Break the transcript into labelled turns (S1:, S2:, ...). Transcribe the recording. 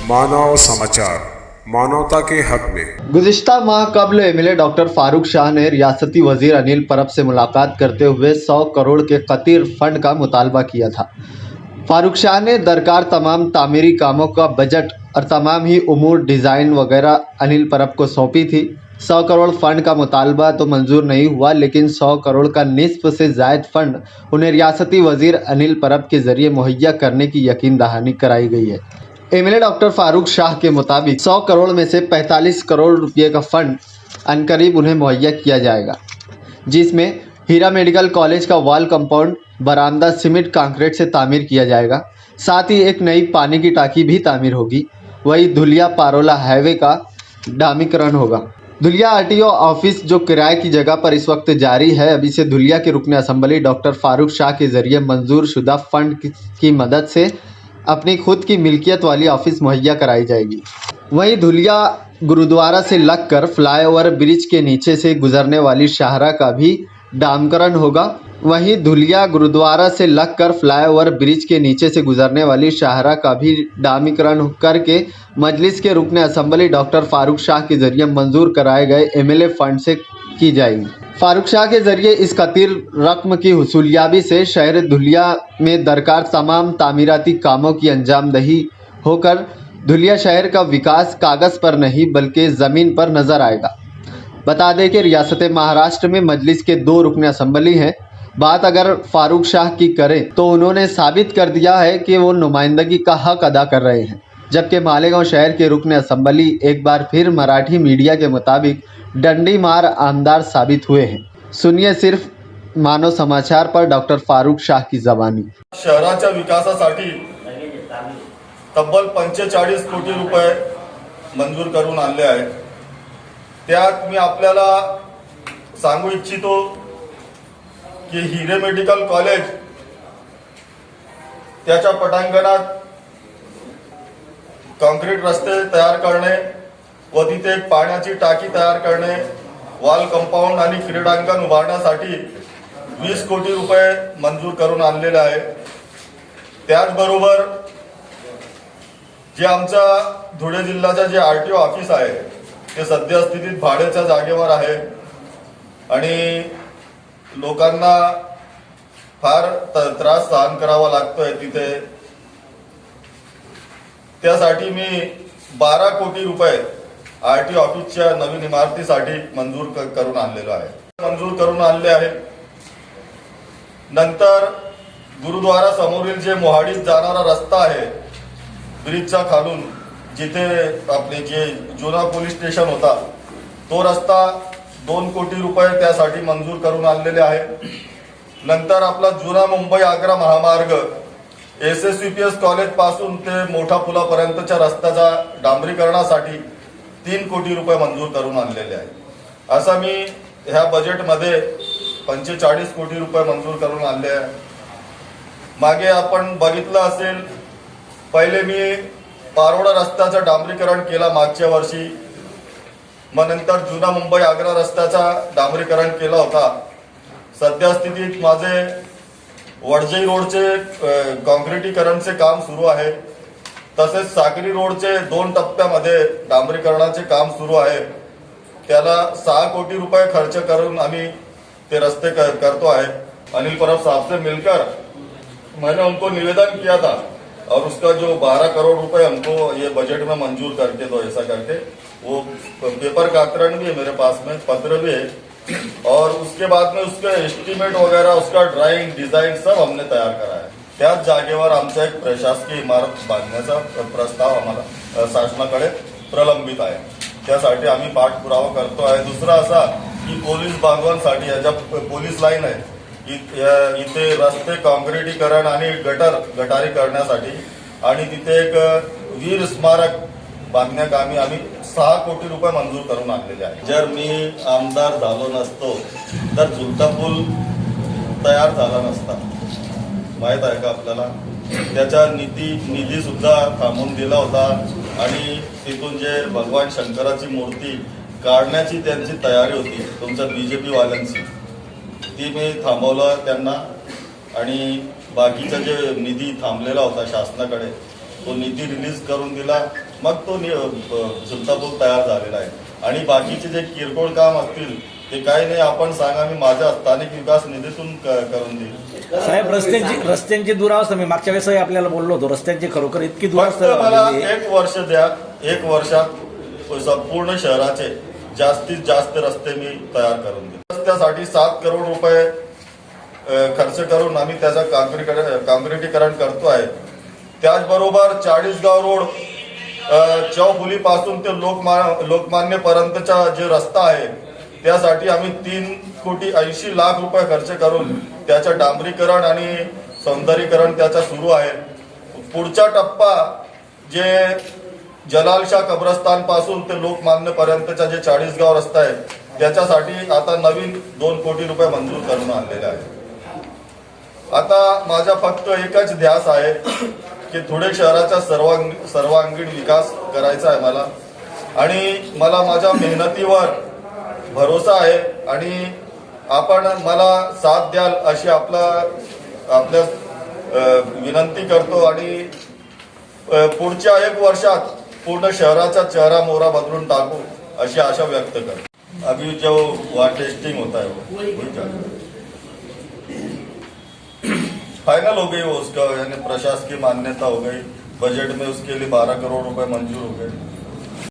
S1: मानव समाचार, मानवता के हक में।
S2: गुज़िश्ता माह कबल एमएलए डॉक्टर फारूक शाह ने रियासती वजीर अनिल परब से मुलाकात करते हुए 100 करोड़ के कतीर फंड का मुतालबा किया था। फारूक शाह ने दरकार तमाम तामीरी कामों का बजट और तमाम ही उमूर डिज़ाइन वगैरह अनिल परब को सौंपी थी। 100 करोड़ फंड का मुतालबा तो मंजूर नहीं हुआ, लेकिन 100 करोड़ का निस्फ से ज़ायद फंड उन्हें रियासती वजीर अनिल परब के ज़रिए मुहैया करने की यकीन दहानी कराई गई है। एमएलए डॉक्टर फारूक शाह के मुताबिक 100 करोड़ में से 45 करोड़ रुपये का फंड अनकरीब उन्हें मुहैया किया जाएगा, जिसमें हीरा मेडिकल कॉलेज का वॉल कंपाउंड बरामदा सीमेंट कंक्रीट से तामीर किया जाएगा। साथ ही एक नई पानी की टांकी भी तामीर होगी। वही धुलिया पारोला हाईवे का डामीकरण होगा। धुलिया आरटीओ ऑफिस जो किराए की जगह पर इस वक्त जारी है, अभी से धुलिया के रुकन असम्बली डॉक्टर फारूक शाह के जरिए मंजूर शुदा फंड की मदद से अपनी खुद की मिल्कियत वाली ऑफिस मुहैया कराई जाएगी। वहीं धुलिया गुरुद्वारा से लगकर फ्लाईओवर ब्रिज के नीचे से गुजरने वाली शाहरा का भी डामकरण होगा। वहीं धुलिया गुरुद्वारा से लगकर फ्लाईओवर ब्रिज के नीचे से गुजरने वाली शाहरा का भी डामीकरण करके मजलिस के रुकन असम्बली डॉक्टर फारूक शाह के जरिए मंजूर कराए गए एमएलए फंड से की जाएगी। फारूक शाह के जरिए इस कतीर रकम की हुसूलियाबी से शहर धुलिया में दरकार तमाम तामीराती कामों की अंजामदही होकर धुलिया शहर का विकास कागज़ पर नहीं बल्कि ज़मीन पर नज़र आएगा। बता दें कि रियासत महाराष्ट्र में मजलिस के 2 रुकन असम्बली हैं। बात अगर फारूक शाह की करें तो उन्होंने साबित कर दिया है कि वो नुमाइंदगी का हक अदा कर रहे हैं, जबकि मालेगांव शहर के रुकन असम्बली एक बार फिर मराठी मीडिया के मुताबिक डंडी मार आमदार साबित हुए हैं। सुनिए सिर्फ मानव समाचार पर डॉक्टर फारूक शाह की जबानी।
S3: शहराच्या विकासासाठी तब्बल 45 कोटी रुपये मंजूर करून आणले आहेत। त्यात मी आपल्याला सांगू इच्छितो की हिरे मेडिकल कॉलेज त्याच्या पटांगणात कॉन्क्रीट रस्ते तयार करणे व तिथे एक पाण्याची टाकी तयार करणे, वॉल कंपाऊंड आणि क्रीडांगण उभारण्यासाठी 20 कोटी रुपये मंजूर करून आणलेले आहे। त्याचबरोबर जे आमचा धुळे जिल्ह्याचा जे आरटीओ ऑफिस आहे ते सद्यस्थितीत भाड्याच्या जागेवर आहे आणि लोकांना फार त्रास सहन करावा लागतोय तिथे। त्यासाठी मी 12 कोटी रुपये आरटीओ ऑफिसच्या नवीन इमारतीसाठी मंजूर करून आणलेलो आहे। नंतर गुरुद्वारा समोरील जे मोहाडीत जाणारा रस्ता आहे ब्रिजच्या खालून, जिथे आपले जे जुना पोलीस स्टेशन होता तो रस्ता 2 कोटी रुपये त्यासाठी मंजूर करून आणलेले आहे। नंतर आपला जुना मुंबई आग्रा महामार्ग एसएसयूपीएस कॉलेज पासून ते मोठा पुलापर्यंतच्या रस्त्याचा डांबरीकरणासाठी 3 कोटी रुपये मंजूर करून आणलेले आहे। असा मी ह्या बजेटमध्ये 45 कोटी रुपये मंजूर करून आणले आहे। मागे आपण बघितलं असेल, पहिले मी पारोडा रस्त्याचं डांबरीकरण केला मागच्या वर्षी, मग नंतर जुना मुंबई आग्रा रस्त्याचा डांबरीकरण केला होता। सध्या स्थितीत माझे वडजई रोडचे कॉन्क्रिटीकरणचे काम सुरू आहे। तसेच साक्री रोडचे 2 टप्प्यामध्ये डांबरीकरणाचे काम सुरू आहे। त्याला 6 कोटी रुपये खर्च करून आम्ही ते रस्ते करतो आहे। अनिल परब साहब से मिलकर मैंने उनको निवेदन किया था और उसका जो 12 करोड़ रुपए हमको ये बजट में मंजूर करके दो, ऐसा करके वो पेपर कातरण भी है मेरे पास में, पत्र भी है, और उसके बाद में उसका एस्टिमेट वगैरह, उसका ड्राइंग डिजाइन सब हमने तयार करा है। त्याच जागेवर आमचा एक प्रशासकीय इमारत बांधण्याचा प्रस्ताव आम्हाला शासनाकडे प्रलंबित आहे। त्यासाठी आम्ही पाठपुरावा करतो आहे। दुसरा असा की पोलीस बांधवांसाठी या ज्या पोलीस लाईन आहे इथे रस्ते कॉन्क्रिटीकरण आणि गटारी करण्यासाठी आणि तिथे एक वीर स्मारक बांधण्याकामी आम्ही 6 कोटी रुपये मंजूर करून आणलेले आहे। जर मी आमदार झालो नसतो तर झुलता पूल तयार झाला नसता, माहित आहे का आपल्याला। त्याचा निधी सुद्धा थांबवून दिला होता आणि तिथून जे भगवान शंकराची मूर्ती काढण्याची त्यांची तयारी होती तुमच्या बीजेपी वाल्यांची, ती मी थांबवलं त्यांना आणि बाकीचा जे निधी थांबलेला होता शासनाकडे तो निधी रिलीज करून दिला मग तो झुलता पूल तयार झालेला आहे. आणि बाकीचे जे किरकोळ काम असतील ते काही नाही, आपण सांगा, मी माझ्या स्थानिक विकास निधीतून करून देईल.
S4: साहेब, रस्त्यांची दुरावस्था, मी मागच्या वेळेसही आपल्याला बोललो होतो, रस्त्यांची खरोखर इतकी
S3: फक्त
S4: दुरावस्था
S3: मला
S4: झालेली आहे.
S3: 1 वर्ष द्या, 1 वर्षात संपूर्ण शहराचे जास्तीत जास्त रस्ते मी तयार करून देईन. रस्त्यासाठी 7 करोड रुपये खर्च करून आम्ही त्याचं काँक्रिटीकरण करतो आहे. त्याचबरोबर 40गाव रोड चौफुलीपासून ते लोकमान्य पर्यंतचा जे रस्ता आहे त्यासाठी आम्ही 3,80,00,000 रुपये खर्च करून त्याचं डांबरीकरण आणि सौंदर्यीकरण त्याचा सुरू आहे. पुढचा टप्पा जे जलालशाह कब्रस्तान पासून ते लोकमान्य पर्यंतचा जे 40गाव रस्ता आहे त्याच्यासाठी आता नवीन 2 कोटी रुपये मंजूर करून आणलेले आहे. आता माझा फक्त एकच ध्यास आहे की धुळे शहराचा सर्वांगीण विकास करायचा आहे मला, आणि मला माझ्या मेहनतीवर भरोसा आहे आणि आपण मला साथ द्याल अशी आपल्या विनंती करतो. आणि पुढच्या 1 वर्षात पूर्ण शहराचा चेहरा मोहरा बदलून टाकू अशी आशा व्यक्त करतो. अभी जो टेस्टिंग होता है वो फाइनल हो गई, वो उसका यानी प्रशासकीय मान्यता हो गई. बजट में उसके लिए 12 करोड़ रुपए मंजूर हो गए.